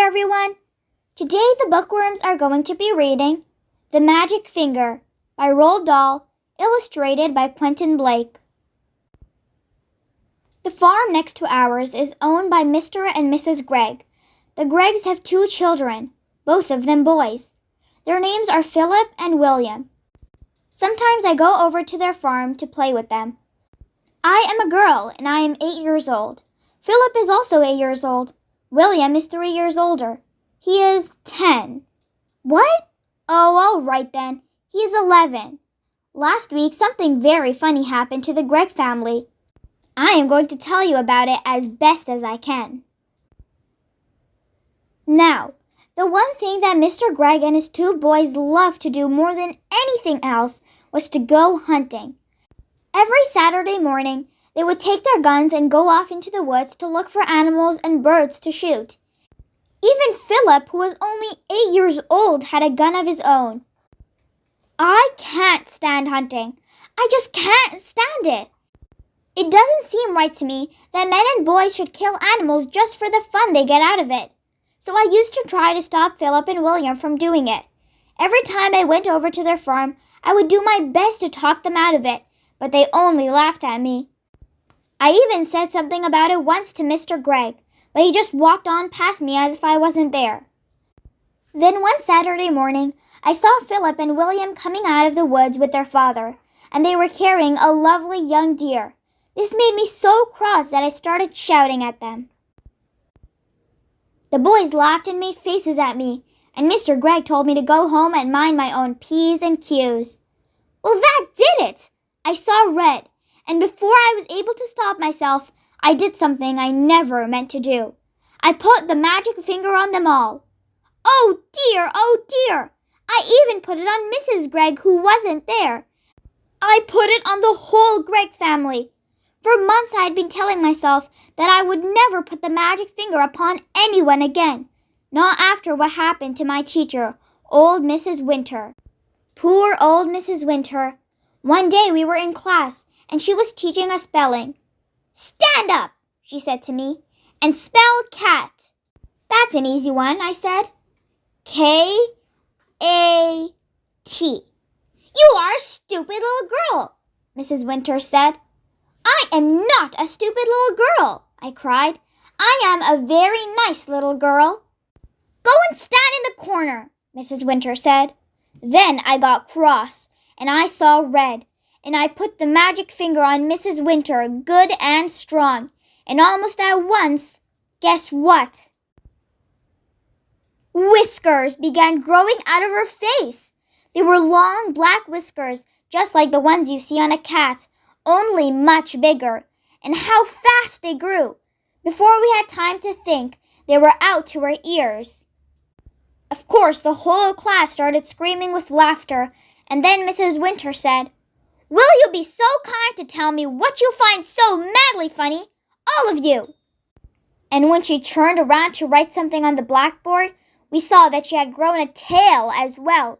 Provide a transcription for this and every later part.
there, everyone! Today the Bookworms are going to be reading The Magic Finger by Roald Dahl, illustrated by Quentin Blake. The farm next to ours is owned by Mr. and Mrs. Gregg. The Greggs have 2 children, both of them boys. Their names are Philip and William. Sometimes I go over to their farm to play with them. I am a girl and I am 8 years old. Philip is also 8 years old. William is 3 years older. He is 10. What? Oh, all right then. He is 11. Last week, something very funny happened to the Gregg family. I am going to tell you about it as best as I can. Now, the one thing that Mr. Gregg and his 2 boys loved to do more than anything else was to go hunting. Every Saturday morning, they would take their guns and go off into the woods to look for animals and birds to shoot. Even Philip, who was only 8 years old, had a gun of his own. I can't stand hunting. I just can't stand it. It doesn't seem right to me that men and boys should kill animals just for the fun they get out of it. So I used to try to stop Philip and William from doing it. Every time I went over to their farm, I would do my best to talk them out of it, but they only laughed at me. I even said something about it once to Mr. Gregg, but he just walked on past me as if I wasn't there. Then one Saturday morning, I saw Philip and William coming out of the woods with their father, and they were carrying a lovely young deer. This made me so cross that I started shouting at them. The boys laughed and made faces at me, and Mr. Gregg told me to go home and mind my own P's and Q's. Well, that did it! I saw red, and before I was able to stop myself, I did something I never meant to do. I put the magic finger on them all. Oh dear, oh dear! I even put it on Mrs. Gregg, who wasn't there. I put it on the whole Gregg family. For months I had been telling myself that I would never put the magic finger upon anyone again, not after what happened to my teacher, old Mrs. Winter. Poor old Mrs. Winter. One day we were in class, and she was teaching us spelling. "Stand up," she said to me, "and spell cat." "That's an easy one," I said. K-A-T. "You are a stupid little girl," Mrs. Winter said. "I am not a stupid little girl," I cried. "I am a very nice little girl." "Go and stand in the corner," Mrs. Winter said. Then I got cross, and I saw red, and I put the magic finger on Mrs. Winter good and strong, and almost at once, guess what? Whiskers began growing out of her face. They were long black whiskers, just like the ones you see on a cat, only much bigger. And how fast they grew! Before we had time to think, they were out to her ears. Of course, the whole class started screaming with laughter, and then Mrs. Winter said, "Will you be so kind to tell me what you find so madly funny, all of you?" And when she turned around to write something on the blackboard, we saw that she had grown a tail as well.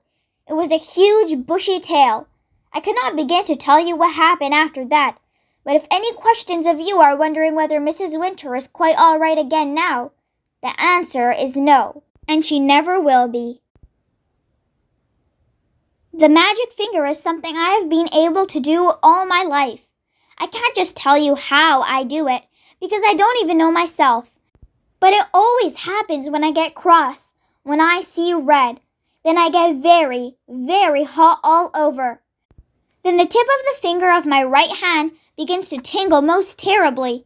It was a huge, bushy tail. I could not begin to tell you what happened after that, but if any questions of you are wondering whether Mrs. Winter is quite all right again now, the answer is no, and she never will be. The magic finger is something I have been able to do all my life. I can't just tell you how I do it, because I don't even know myself. But it always happens when I get cross, when I see red. Then I get very, very hot all over. Then the tip of the finger of my right hand begins to tingle most terribly.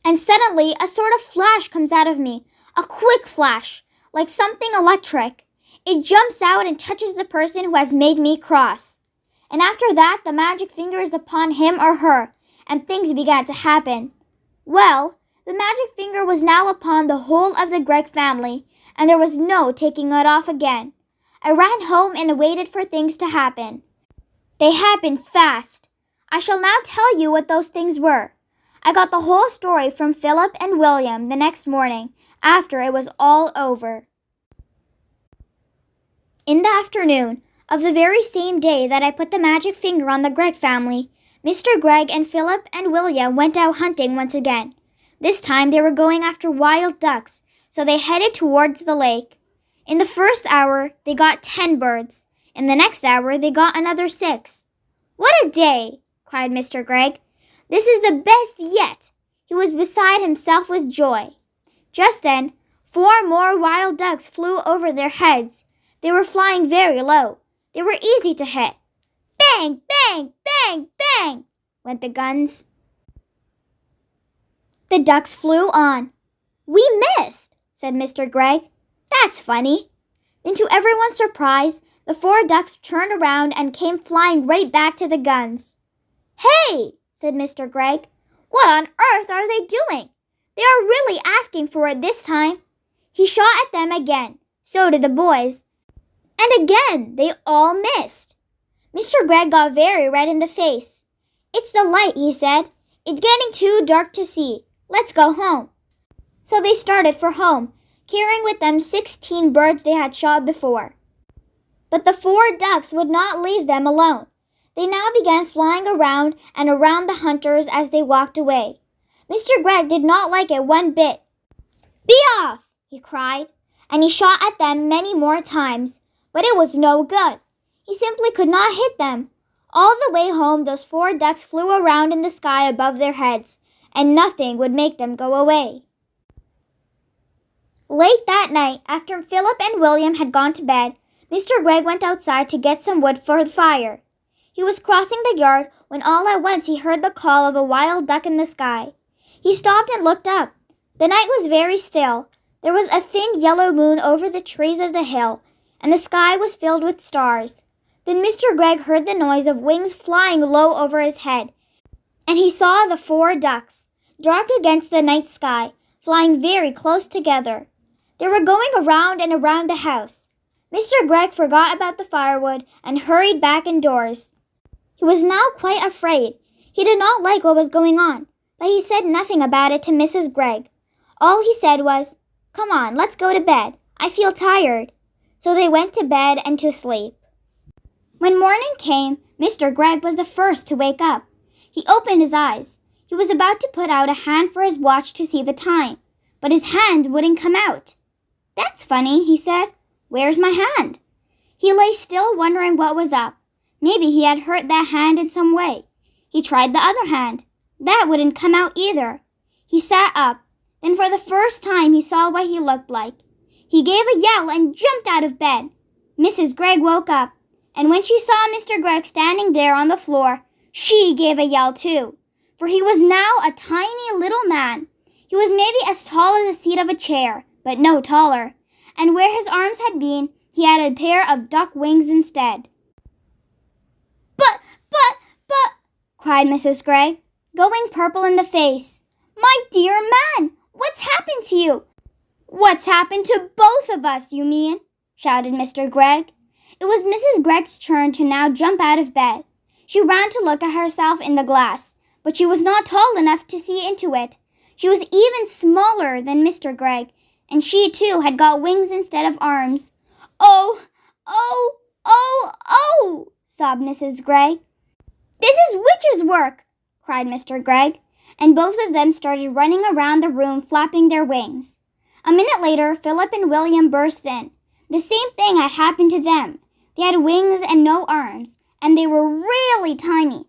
And suddenly a sort of flash comes out of me, a quick flash, like something electric. It jumps out and touches the person who has made me cross. And after that, the magic finger is upon him or her, and things began to happen. Well, the magic finger was now upon the whole of the Gregg family, and there was no taking it off again. I ran home and waited for things to happen. They happened fast. I shall now tell you what those things were. I got the whole story from Philip and William the next morning, after it was all over. In the afternoon of the very same day that I put the magic finger on the Gregg family, Mr. Gregg and Philip and William went out hunting once again. This time they were going after wild ducks, so they headed towards the lake. In the first hour, they got 10 birds. In the next hour, they got another 6. "What a day!" cried Mr. Gregg. "This is the best yet." He was beside himself with joy. Just then, 4 more wild ducks flew over their heads. They were flying very low. They were easy to hit. Bang, bang, bang, bang, went the guns. The ducks flew on. "We missed," said Mr. Gregg. "That's funny." Then to everyone's surprise, the 4 ducks turned around and came flying right back to the guns. "Hey," said Mr. Gregg, "what on earth are they doing? They are really asking for it this time." He shot at them again. So did the boys. And again, they all missed. Mr. Gregg got very red in the face. "It's the light," he said. "It's getting too dark to see. Let's go home." So they started for home, carrying with them 16 birds they had shot before. But the 4 ducks would not leave them alone. They now began flying around and around the hunters as they walked away. Mr. Gregg did not like it one bit. "Be off!" he cried, and he shot at them many more times, but it was no good. He simply could not hit them. All the way home, those 4 ducks flew around in the sky above their heads, and nothing would make them go away. Late that night, after Philip and William had gone to bed, Mr. Gregg went outside to get some wood for the fire. He was crossing the yard when all at once he heard the call of a wild duck in the sky. He stopped and looked up. The night was very still. There was a thin yellow moon over the trees of the hill, and the sky was filled with stars. Then Mr. Gregg heard the noise of wings flying low over his head, and he saw the 4 ducks, dark against the night sky, flying very close together. They were going around and around the house. Mr. Gregg forgot about the firewood and hurried back indoors. He was now quite afraid. He did not like what was going on, but he said nothing about it to Mrs. Gregg. All he said was, "Come on, let's go to bed. I feel tired." So they went to bed and to sleep. When morning came, Mr. Gregg was the first to wake up. He opened his eyes. He was about to put out a hand for his watch to see the time, but his hand wouldn't come out. "That's funny," he said. "Where's my hand?" He lay still wondering what was up. Maybe he had hurt that hand in some way. He tried the other hand. That wouldn't come out either. He sat up. Then for the first time he saw what he looked like. He gave a yell and jumped out of bed. Mrs. Gregg woke up, and when she saw Mr. Gregg standing there on the floor, she gave a yell too, for he was now a tiny little man. He was maybe as tall as the seat of a chair, but no taller, and where his arms had been, he had a pair of duck wings instead. But, cried Mrs. Gregg, going purple in the face. "My dear man, what's happened to you?" "What's happened to both of us, you mean?" shouted Mr. Gregg. It was Mrs. Gregg's turn to now jump out of bed. She ran to look at herself in the glass, but she was not tall enough to see into it. She was even smaller than Mr. Gregg, and she too had got wings instead of arms. "Oh, oh, oh, oh," sobbed Mrs. Gregg. "This is witch's work," cried Mr. Gregg, and both of them started running around the room flapping their wings. A minute later, Philip and William burst in. The same thing had happened to them. They had wings and no arms, and they were really tiny.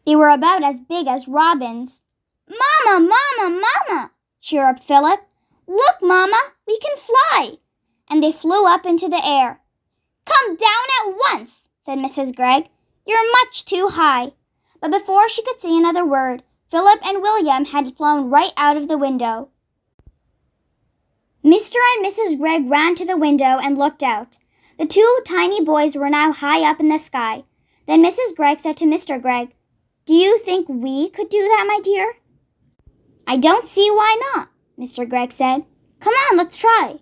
They were about as big as robins. "Mama, Mama, Mama," chirruped Philip. "Look, Mama, we can fly." And they flew up into the air. "Come down at once," said Mrs. Gregg. "You're much too high." But before she could say another word, Philip and William had flown right out of the window. Mr. and Mrs. Gregg ran to the window and looked out. The 2 tiny boys were now high up in the sky. Then Mrs. Gregg said to Mr. Gregg, "Do you think we could do that, my dear?" "I don't see why not," Mr. Gregg said. "Come on, let's try."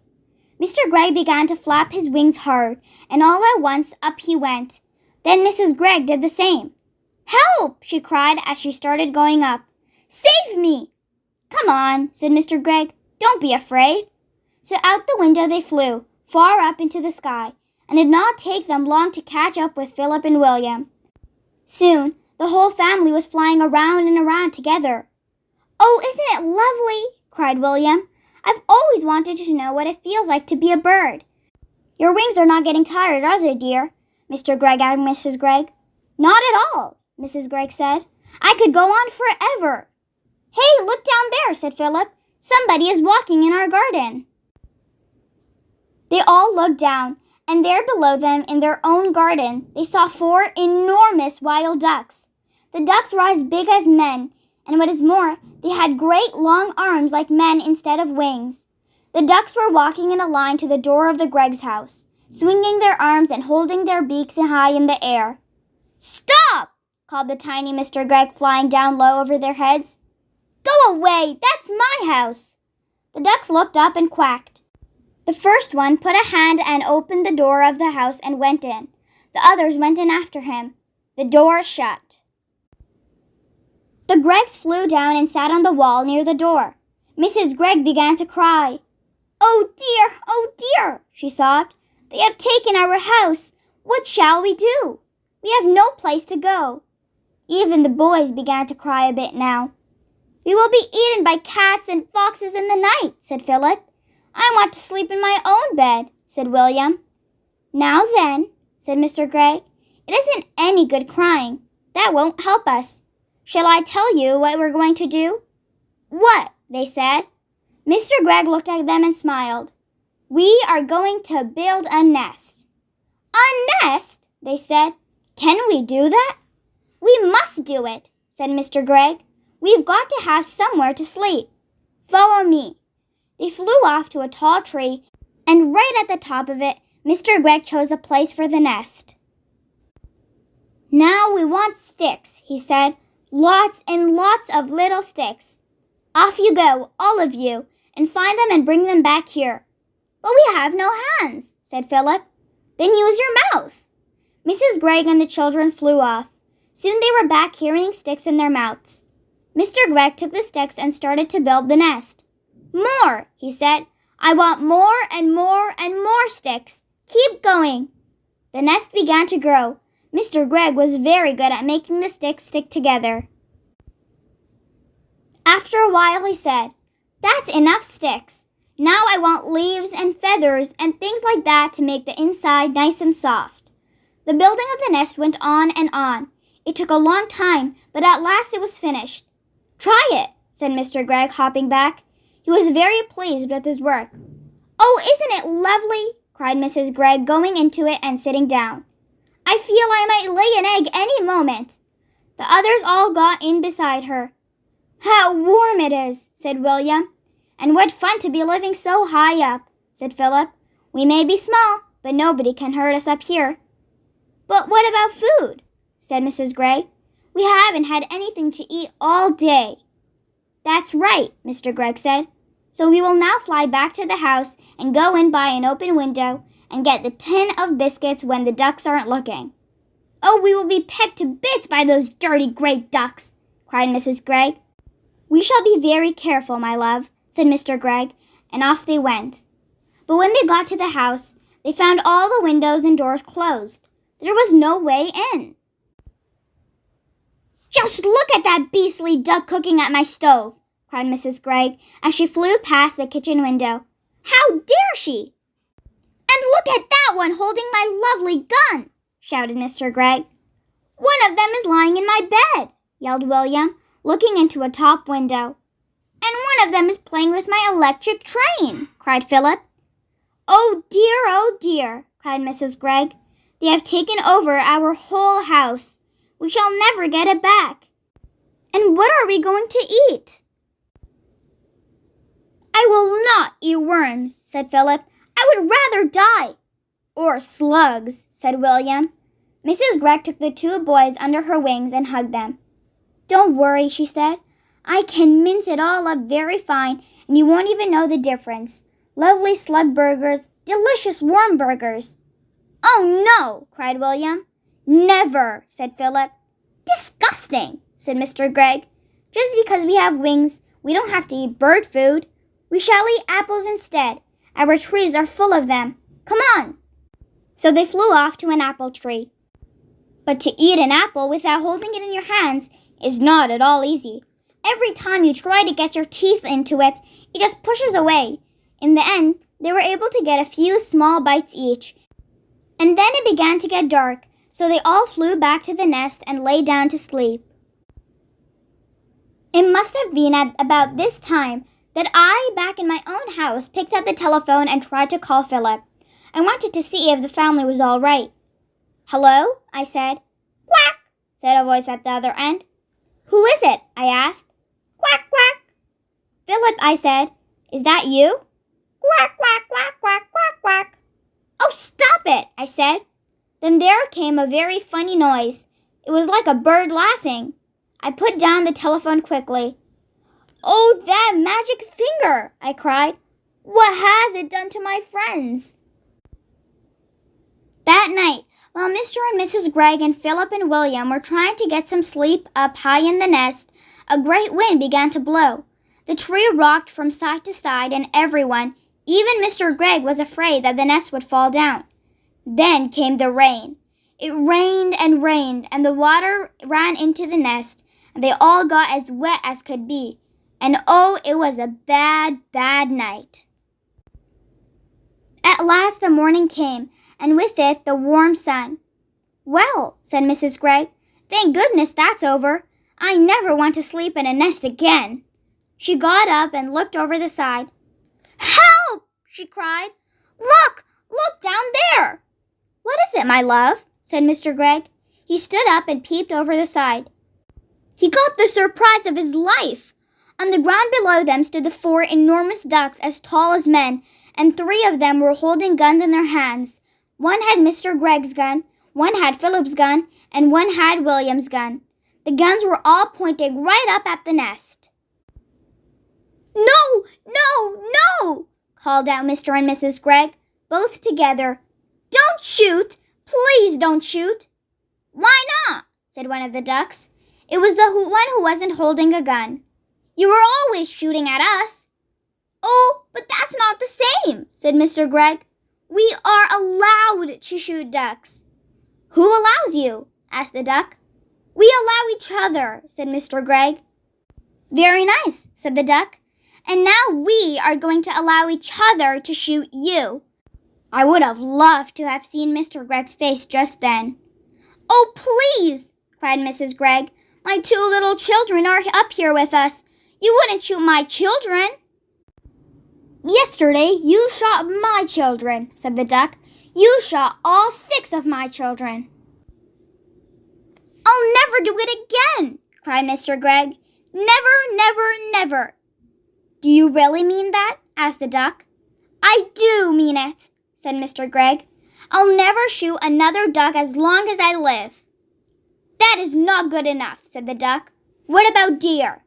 Mr. Gregg began to flap his wings hard, and all at once up he went. Then Mrs. Gregg did the same. "Help!" she cried as she started going up. "Save me!" "Come on," said Mr. Gregg. "Don't be afraid." So out the window they flew, far up into the sky, and it did not take them long to catch up with Philip and William. Soon, the whole family was flying around and around together. "Oh, isn't it lovely?" cried William. I've always wanted to know what it feels like to be a bird. Your wings are not getting tired, are they, dear? Mr. Gregg asked Mrs. Gregg. Not at all, Mrs. Gregg said. I could go on forever. Hey, look down there, said Philip. Somebody is walking in our garden. They all looked down, and there below them in their own garden, they saw 4 enormous wild ducks. The ducks were as big as men, and what is more, they had great long arms like men instead of wings. The ducks were walking in a line to the door of the Gregg's house, swinging their arms and holding their beaks high in the air. Stop! Called the tiny Mr. Gregg, flying down low over their heads. Go away! That's my house! The ducks looked up and quacked. The first one put a hand and opened the door of the house and went in. The others went in after him. The door shut. The Greggs flew down and sat on the wall near the door. Mrs. Gregg began to cry. Oh dear, she sobbed. They have taken our house. What shall we do? We have no place to go. Even the boys began to cry a bit now. We will be eaten by cats and foxes in the night, said Philip. I want to sleep in my own bed, said William. Now then, said Mr. Gregg, it isn't any good crying. That won't help us. Shall I tell you what we're going to do? What? They said. Mr. Gregg looked at them and smiled. We are going to build a nest. A nest? They said. Can we do that? We must do it, said Mr. Gregg. We've got to have somewhere to sleep. Follow me. They flew off to a tall tree, and right at the top of it, Mr. Gregg chose the place for the nest. Now we want sticks, he said. Lots and lots of little sticks. Off you go, all of you, and find them and bring them back here. But we have no hands, said Philip. Then use your mouth. Mrs. Gregg and the children flew off. Soon they were back carrying sticks in their mouths. Mr. Gregg took the sticks and started to build the nest. More, he said. I want more and more and more sticks. Keep going. The nest began to grow. Mr. Gregg was very good at making the sticks stick together. After a while he said, That's enough sticks. Now I want leaves and feathers and things like that to make the inside nice and soft. The building of the nest went on and on. It took a long time, but at last it was finished. Try it, said Mr. Gregg, hopping back. He was very pleased with his work. Oh, isn't it lovely? Cried Mrs. Gregg, going into it and sitting down. I feel I might lay an egg any moment. The others all got in beside her. How warm it is, said William. And what fun to be living so high up, said Philip. We may be small, but nobody can hurt us up here. But what about food? Said Mrs. Gregg. We haven't had anything to eat all day. That's right, Mr. Gregg said. So we will now fly back to the house and go in by an open window and get the tin of biscuits when the ducks aren't looking. Oh, we will be pecked to bits by those dirty great ducks, cried Mrs. Gregg. We shall be very careful, my love, said Mr. Gregg, and off they went. But when they got to the house, they found all the windows and doors closed. There was no way in. Just look at that beastly duck cooking at my stove, cried Mrs. Gregg as she flew past the kitchen window. How dare she? And look at that one holding my lovely gun, shouted Mr. Gregg. One of them is lying in my bed, yelled William, looking into a top window. And one of them is playing with my electric train, cried Philip. Oh dear, cried Mrs. Gregg. They have taken over our whole house. We shall never get it back. And what are we going to eat? I will not eat worms, said Philip. I would rather die. Or slugs, said William. Mrs. Gregg took the 2 boys under her wings and hugged them. Don't worry, she said. I can mince it all up very fine, and you won't even know the difference. Lovely slug burgers, delicious worm burgers. Oh, no, cried William. Never, said Philip. Disgusting, said Mr. Gregg. Just because we have wings, we don't have to eat bird food. We shall eat apples instead. Our trees are full of them. Come on. So they flew off to an apple tree. But to eat an apple without holding it in your hands is not at all easy. Every time you try to get your teeth into it, it just pushes away. In the end, they were able to get a few small bites each. And then it began to get dark, so they all flew back to the nest and lay down to sleep. It must have been at about this time that I, back in my own house, picked up the telephone and tried to call Philip. I wanted to see if the family was all right. "Hello?" I said. "Quack," said a voice at the other end. "Who is it?" I asked. "Quack, quack." "Philip," I said, "is that you?" "Quack, quack, quack, quack, quack, quack." "Oh, stop it," I said. Then there came a very funny noise. It was like a bird laughing. I put down the telephone quickly. "Oh, that magic finger," I cried. "What has it done to my friends?" That night, while Mr. and Mrs. Gregg and Philip and William were trying to get some sleep up high in the nest, a great wind began to blow. The tree rocked from side to side, and everyone, even Mr. Gregg, was afraid that the nest would fall down. Then came the rain. It rained, and the water ran into the nest, and they all got as wet as could be. And oh, it was a bad, bad night. At last the morning came, and with it the warm sun. "Well," said Mrs. Gregg, "thank goodness that's over. I never want to sleep in a nest again." She got up and looked over the side. "Help!" she cried. Look down there." "What is it, my love?" said Mr. Gregg. He stood up and peeped over the side. He got the surprise of his life. On the ground below them stood the 4 enormous ducks as tall as men, and 3 of them were holding guns in their hands. One had Mr. Gregg's gun, one had Philip's gun, and one had William's gun. The guns were all pointing right up at the nest. "No, no, no!" called out Mr. and Mrs. Gregg, both together. "Don't shoot! Please don't shoot!" "Why not?" said one of the ducks. It was the one who wasn't holding a gun. "You were always shooting at us." "Oh, but that's not the same," said Mr. Gregg. "We are allowed to shoot ducks." "Who allows you?" asked the duck. "We allow each other," said Mr. Gregg. "Very nice," said the duck. "And now we are going to allow each other to shoot you." I would have loved to have seen Mr. Gregg's face just then. "Oh, please," cried Mrs. Gregg. "My 2 little children are up here with us. You wouldn't shoot my children." "Yesterday you shot my children," said the duck. "You shot all 6 of my children." "I'll never do it again," cried Mr. Gregg. "Never, never, never." "Do you really mean that?" asked the duck. "I do mean it," said Mr. Gregg. "I'll never shoot another duck as long as I live." "That is not good enough," said the duck. "What about deer?"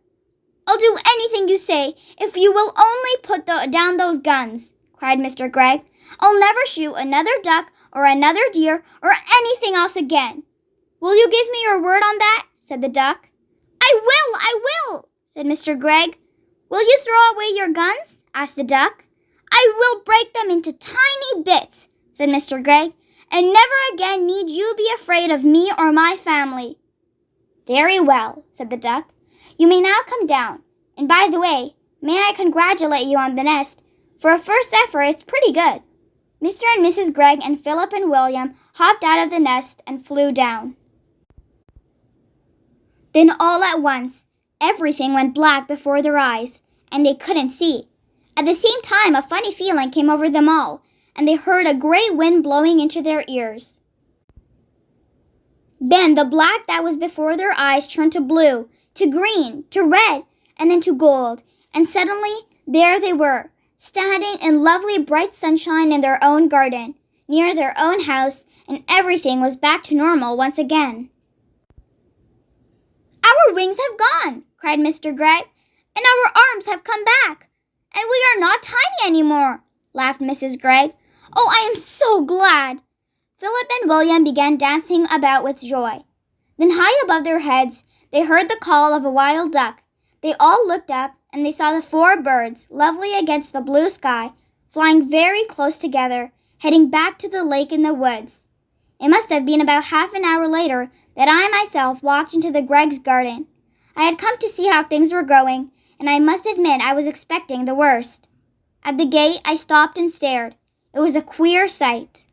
"I'll do anything you say if you will only put down those guns," cried Mr. Gregg. "I'll never shoot another duck or another deer or anything else again." "Will you give me your word on that?" said the duck. I will, said Mr. Gregg. "Will you throw away your guns?" asked the duck. "I will break them into tiny bits," said Mr. Gregg, "and never again need you be afraid of me or my family." "Very well," said the duck. "You may now come down. And by the way, may I congratulate you on the nest? For a first effort, it's pretty good." Mr. and Mrs. Gregg and Philip and William hopped out of the nest and flew down. Then all at once, everything went black before their eyes, and they couldn't see. At the same time, a funny feeling came over them all, and they heard a great wind blowing into their ears. Then the black that was before their eyes turned to blue, to green, to red, and then to gold, and suddenly there they were, standing in lovely bright sunshine in their own garden, near their own house, and everything was back to normal once again. "Our wings have gone," cried Mr. Gregg, "and our arms have come back, and we are not tiny anymore," laughed Mrs. Gregg. "Oh, I am so glad." Philip and William began dancing about with joy. Then high above their heads, they heard the call of a wild duck. They all looked up, and they saw the 4 birds, lovely against the blue sky, flying very close together, heading back to the lake in the woods. It must have been about half an hour later that I myself walked into the Gregg's garden. I had come to see how things were going, and I must admit I was expecting the worst. At the gate, I stopped and stared. It was a queer sight.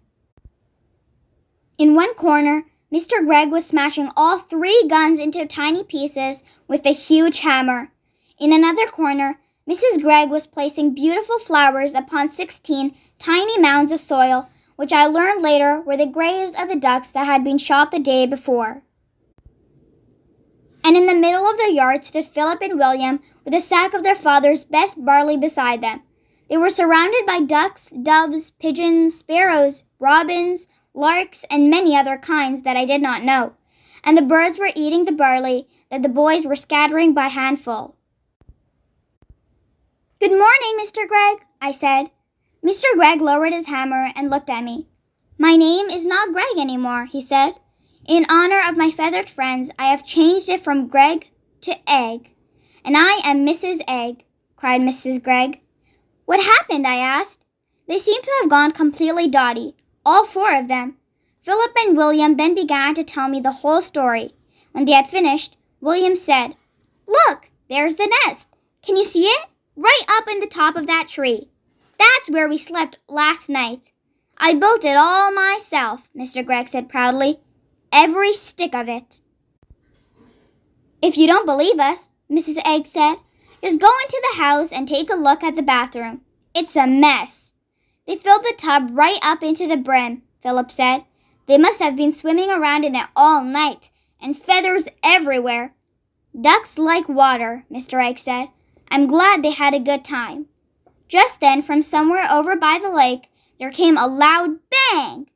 In one corner, Mr. Gregg was smashing all 3 guns into tiny pieces with a huge hammer. In another corner, Mrs. Gregg was placing beautiful flowers upon 16 tiny mounds of soil, which I learned later were the graves of the ducks that had been shot the day before. And in the middle of the yard stood Philip and William with a sack of their father's best barley beside them. They were surrounded by ducks, doves, pigeons, sparrows, robins, larks, and many other kinds that I did not know, and the birds were eating the barley that the boys were scattering by handful. "Good morning, Mr. Gregg," I said. Mr. Gregg lowered his hammer and looked at me. "My name is not Gregg anymore," he said. "In honor of my feathered friends, I have changed it from Gregg to Egg. And I am Mrs. Egg," cried Mrs. Gregg. "What happened?" I asked. They seemed to have gone completely dotty, all 4 of them. Philip and William then began to tell me the whole story. When they had finished, William said, "Look, there's the nest. Can you see it? Right up in the top of that tree. That's where we slept last night. I built it all myself," Mr. Gregg said proudly. "Every stick of it." "If you don't believe us," Mrs. Egg said, "just go into the house and take a look at the bathroom. It's a mess." "They filled the tub right up into the brim," Philip said. "They must have been swimming around in it all night, and feathers everywhere." "Ducks like water," Mr. Egg said. "I'm glad they had a good time." Just then, from somewhere over by the lake, there came a loud bang.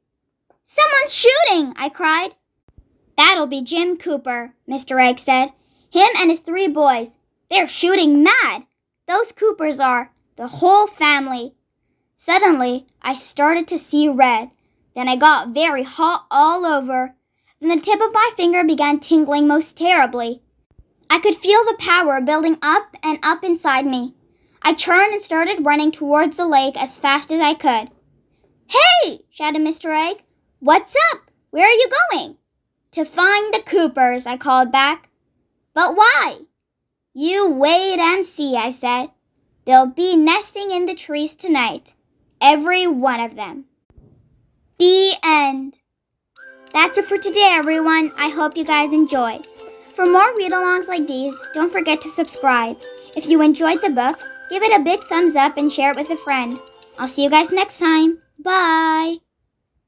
"Someone's shooting!" I cried. "That'll be Jim Cooper," Mr. Egg said. "Him and his 3 boys. They're shooting mad. Those Coopers are. The whole family." Suddenly, I started to see red. Then I got very hot all over. Then the tip of my finger began tingling most terribly. I could feel the power building up and up inside me. I turned and started running towards the lake as fast as I could. "Hey!" shouted Mr. Egg. "What's up? Where are you going?" "To find the Coopers," I called back. "But why?" "You wait and see," I said. "They'll be nesting in the trees tonight. Every one of them." The end. That's it for today, everyone. I hope you guys enjoy. For more read-alongs like these, don't forget to subscribe. If you enjoyed the book, give it a big thumbs up and share it with a friend. I'll see you guys next time. Bye!